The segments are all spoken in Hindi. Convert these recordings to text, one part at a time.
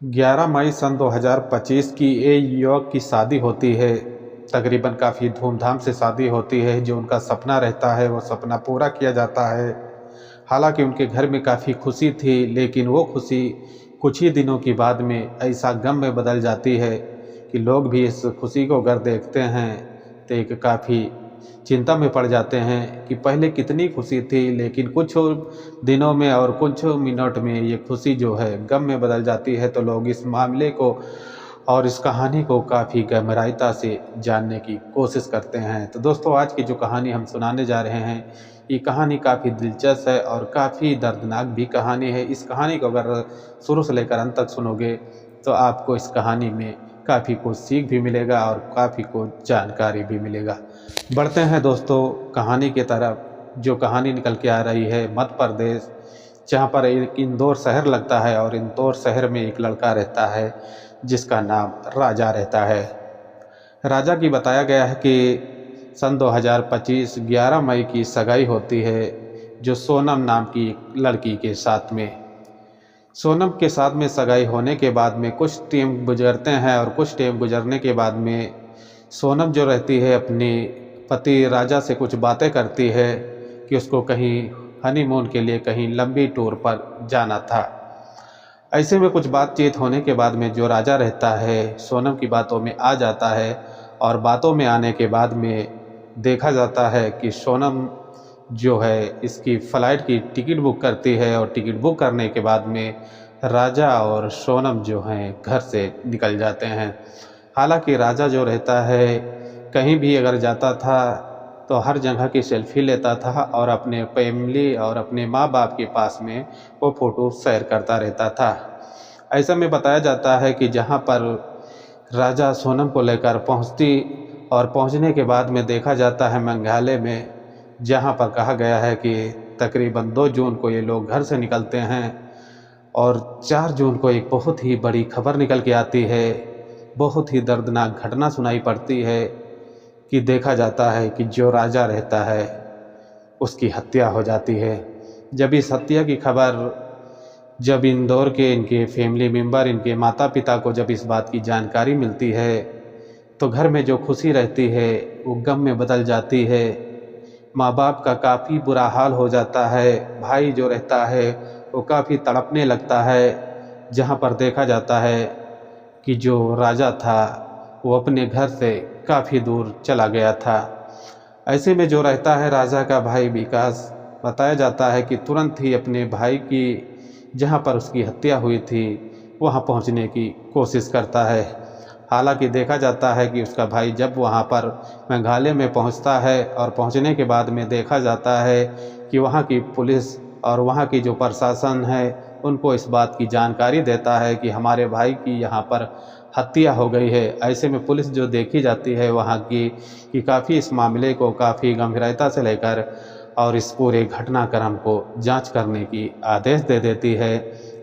11 मई सन 2025 की एक युवक की शादी होती है। तकरीबन काफ़ी धूमधाम से शादी होती है। जो उनका सपना रहता है वो सपना पूरा किया जाता है। हालांकि उनके घर में काफ़ी खुशी थी, लेकिन वो खुशी कुछ ही दिनों की बाद में ऐसा गम में बदल जाती है कि लोग भी इस खुशी को अगर देखते हैं तो एक काफ़ी चिंता में पड़ जाते हैं कि पहले कितनी खुशी थी, लेकिन कुछ दिनों में और कुछ मिनट में ये खुशी जो है गम में बदल जाती है। तो लोग इस मामले को और इस कहानी को काफ़ी गहराईता से जानने की कोशिश करते हैं। तो दोस्तों, आज की जो कहानी हम सुनाने जा रहे हैं, ये कहानी काफ़ी दिलचस्प है और काफ़ी दर्दनाक भी कहानी है। इस कहानी को अगर शुरू से लेकर अंत तक सुनोगे तो आपको इस कहानी में काफ़ी कुछ सीख भी मिलेगा और काफ़ी कुछ जानकारी भी मिलेगा। बढ़ते हैं दोस्तों कहानी की तरफ। जो कहानी निकल के आ रही है मध्य प्रदेश, जहाँ पर एक इंदौर शहर लगता है और इंदौर शहर में एक लड़का रहता है जिसका नाम राजा रहता है। राजा की बताया गया है कि सन 2025 11 मई की सगाई होती है जो सोनम नाम की एक लड़की के साथ में। सोनम के साथ में सगाई होने के बाद में कुछ टाइम गुजरते हैं और कुछ टाइम गुजरने के बाद में सोनम जो रहती है अपने पति राजा से कुछ बातें करती है कि उसको कहीं हनीमून के लिए कहीं लंबी टूर पर जाना था। ऐसे में कुछ बातचीत होने के बाद में जो राजा रहता है सोनम की बातों में आ जाता है और बातों में आने के बाद में देखा जाता है कि सोनम जो है इसकी फ़्लाइट की टिकट बुक करती है और टिकट बुक करने के बाद में राजा और सोनम जो हैं घर से निकल जाते हैं। हालांकि राजा जो रहता है कहीं भी अगर जाता था तो हर जगह की सेल्फी लेता था और अपने फैमिली और अपने माँ बाप के पास में वो फ़ोटो शेयर करता रहता था। ऐसा में बताया जाता है कि जहाँ पर राजा सोनम को लेकर पहुँचती और पहुँचने के बाद में देखा जाता है मेघालय में, जहाँ पर कहा गया है कि तकरीबन 2 जून को ये लोग घर से निकलते हैं और 4 जून को एक बहुत ही बड़ी खबर निकल के आती है। बहुत ही दर्दनाक घटना सुनाई पड़ती है कि देखा जाता है कि जो राजा रहता है उसकी हत्या हो जाती है। जब इस हत्या की खबर जब इंदौर के इनके फैमिली मेम्बर, इनके माता पिता को जब इस बात की जानकारी मिलती है तो घर में जो खुशी रहती है वो गम में बदल जाती है। माँ बाप का काफ़ी बुरा हाल हो जाता है। भाई जो रहता है वो काफ़ी तड़पने लगता है। जहाँ पर देखा जाता है कि जो राजा था वो अपने घर से काफ़ी दूर चला गया था। ऐसे में जो रहता है राजा का भाई विकास, बताया जाता है कि तुरंत ही अपने भाई की जहाँ पर उसकी हत्या हुई थी वहाँ पहुँचने की कोशिश करता है। हालांकि देखा जाता है कि उसका भाई जब वहाँ पर मेघालय में पहुँचता है और पहुँचने के बाद में देखा जाता है कि वहाँ की पुलिस और वहाँ की जो प्रशासन है उनको इस बात की जानकारी देता है कि हमारे भाई की यहाँ पर हत्या हो गई है। ऐसे में पुलिस जो देखी जाती है वहाँ की कि काफ़ी इस मामले को काफ़ी गंभीरता से लेकर और इस पूरे घटनाक्रम को जांच करने की आदेश दे देती है।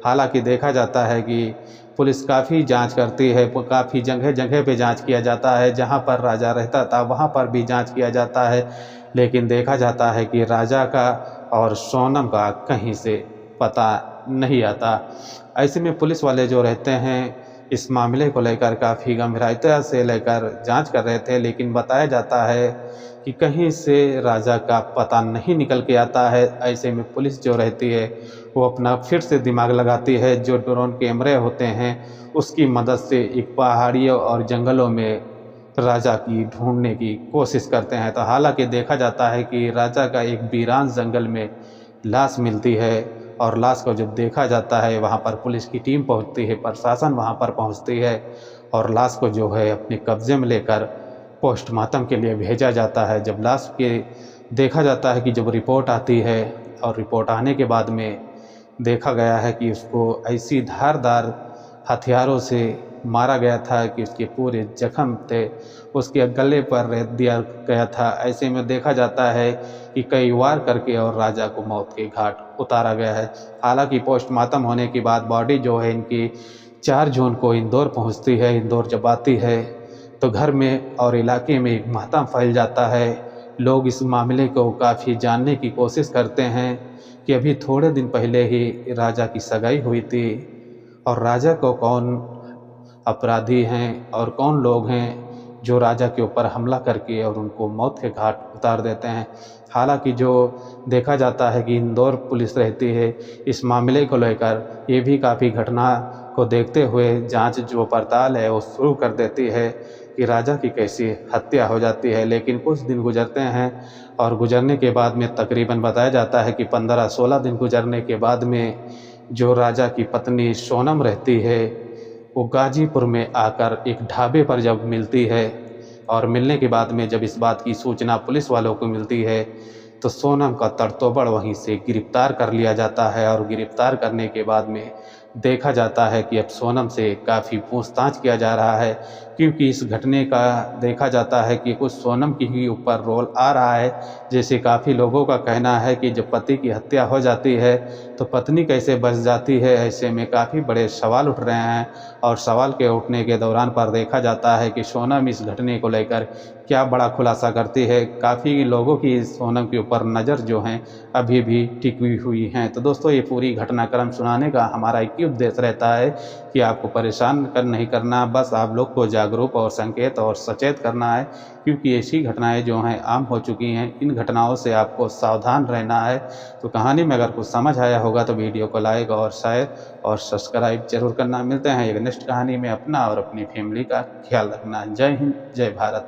हालांकि देखा जाता है कि पुलिस काफ़ी जांच करती है, काफ़ी जगह जगह पे जांच किया जाता है। जहां पर राजा रहता था वहां पर भी जांच किया जाता है, लेकिन देखा जाता है कि राजा का और सोनम का कहीं से पता नहीं आता। ऐसे में पुलिस वाले जो रहते हैं इस मामले को लेकर काफ़ी गंभीरता से लेकर जांच कर रहे थे, लेकिन बताया जाता है कि कहीं से राजा का पता नहीं निकल के आता है। ऐसे में पुलिस जो रहती है वो अपना फिर से दिमाग लगाती है। जो ड्रोन कैमरे होते हैं उसकी मदद से एक पहाड़ियों और जंगलों में राजा की ढूंढने की कोशिश करते हैं। तो हालांकि देखा जाता है कि राजा का एक वीरान जंगल में लाश मिलती है और लाश को जब देखा जाता है वहाँ पर पुलिस की टीम पहुँचती है, प्रशासन वहाँ पर पहुँचती है और लाश को जो है अपने कब्जे में लेकर पोस्टमार्टम के लिए भेजा जाता है। जब लाश के देखा जाता है कि जब रिपोर्ट आती है और रिपोर्ट आने के बाद में देखा गया है कि उसको ऐसी धारदार हथियारों से मारा गया था कि उसके पूरे जख्म थे उसके गले पर रेत दिया गया था। ऐसे में देखा जाता है कि कई वार करके और राजा को मौत के घाट उतारा गया है। हालांकि पोस्टमार्टम होने के बाद बॉडी जो है इनकी 4 जून को इंदौर पहुंचती है। इंदौर जब आती है तो घर में और इलाके में एक मातम फैल जाता है। लोग इस मामले को काफ़ी जानने की कोशिश करते हैं कि अभी थोड़े दिन पहले ही राजा की सगाई हुई थी और राजा को कौन अपराधी हैं और कौन लोग हैं जो राजा के ऊपर हमला करके और उनको मौत के घाट उतार देते हैं। हालांकि जो देखा जाता है कि इंदौर पुलिस रहती है इस मामले को लेकर ये भी काफ़ी घटना को देखते हुए जांच जो पड़ताल है वो शुरू कर देती है कि राजा की कैसी हत्या हो जाती है। लेकिन कुछ दिन गुजरते हैं और गुजरने के बाद में तकरीबन बताया जाता है कि 15-16 दिन गुजरने के बाद में जो राजा की पत्नी सोनम रहती है वो गाजीपुर में आकर एक ढाबे पर जब मिलती है और मिलने के बाद में जब इस बात की सूचना पुलिस वालों को मिलती है तो सोनम का तड़तोबड़ वहीं से गिरफ्तार कर लिया जाता है। और गिरफ्तार करने के बाद में देखा जाता है कि अब सोनम से काफ़ी पूछताछ किया जा रहा है, क्योंकि इस घटने का देखा जाता है कि कुछ सोनम की ही ऊपर रोल आ रहा है। जैसे काफ़ी लोगों का कहना है कि जब पति की हत्या हो जाती है तो पत्नी कैसे बच जाती है। ऐसे में काफ़ी बड़े सवाल उठ रहे हैं और सवाल के उठने के दौरान पर देखा जाता है कि सोनम इस घटने को लेकर क्या बड़ा खुलासा करती है। काफ़ी लोगों की सोनम के ऊपर नज़र जो हैं अभी भी टिकी हुई हैं। तो दोस्तों ये पूरी घटनाक्रम सुनाने का हमारा एक ही उद्देश्य रहता है कि आपको परेशान नहीं करना, बस आप लोग को जागरूक और संकेत और सचेत करना है, क्योंकि ऐसी घटनाएं जो हैं आम हो चुकी हैं। इन घटनाओं से आपको सावधान रहना है। तो कहानी में अगर कुछ समझ आया होगा तो वीडियो को लाइक और शेयर और सब्सक्राइब जरूर करना। मिलते हैं एक नेक्स्ट कहानी में। अपना और अपनी फैमिली का ख्याल रखना। जय हिंद, जय भारत।